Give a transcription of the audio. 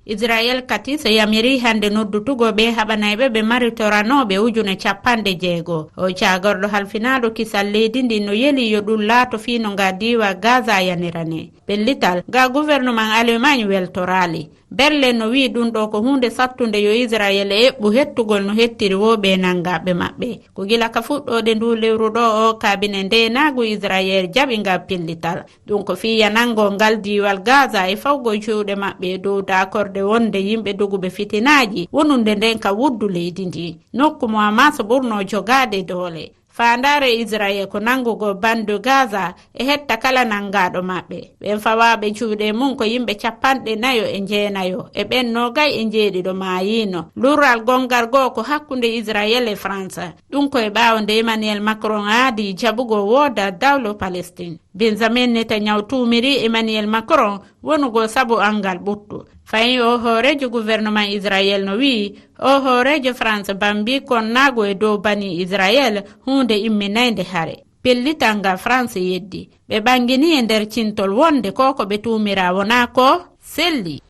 Israel kati so yamiri hande noddutugo be haɓanayɓe ɓe mari toranoɓe ujune 60 o cagorɗo halfinaɗo kisal leydi ndi no yeli yo ɗum laato fino nga diwa Gaza yanirane pellital ga gouvernement Allemagne weltorali Berlin no wi ɗum ɗo ko hunde sattude yo Israel eɓɓu hettugol no hettiri woɓe nangaɓe maɓɓe ko gila ka fuɗɗode ndu lewru ɗo o kabine ndenagu Israel jaɓi nga pellital ɗum ko fiya nango ngal diwal Gaza e fawgo cuuɗe maɓɓe dow dakorde wonde yimɓe doguɓe fitinaji wonunde nden ka wuddu leydi ndi nokku mo Hamas ɓurno jogade doole fandare Israel ko nangugo bandu Gaza e hetta kala nangaɗo maɓɓe ɓen fawaɓe cuuɗe mum ko yimɓe 49 e ɓen 27 mayino lural gongal goo ko hakkunde Israel e France ɗum koye ɓawde Emmanuel Macron aadi jaɓugo wooda dawlo Palestine Benjamin Netanyahu tumiri Emmanuel Macron wonugo sabu angal ɓuttu fayin o hoorejo gouvernement Israel no wi o hoorejo France bambi kon nago e dow bani Israel hunde imminayde hare pellital nga France yeddi ɓe ɓangini e nder cintol wonde ko ɓe tumira wona ko selli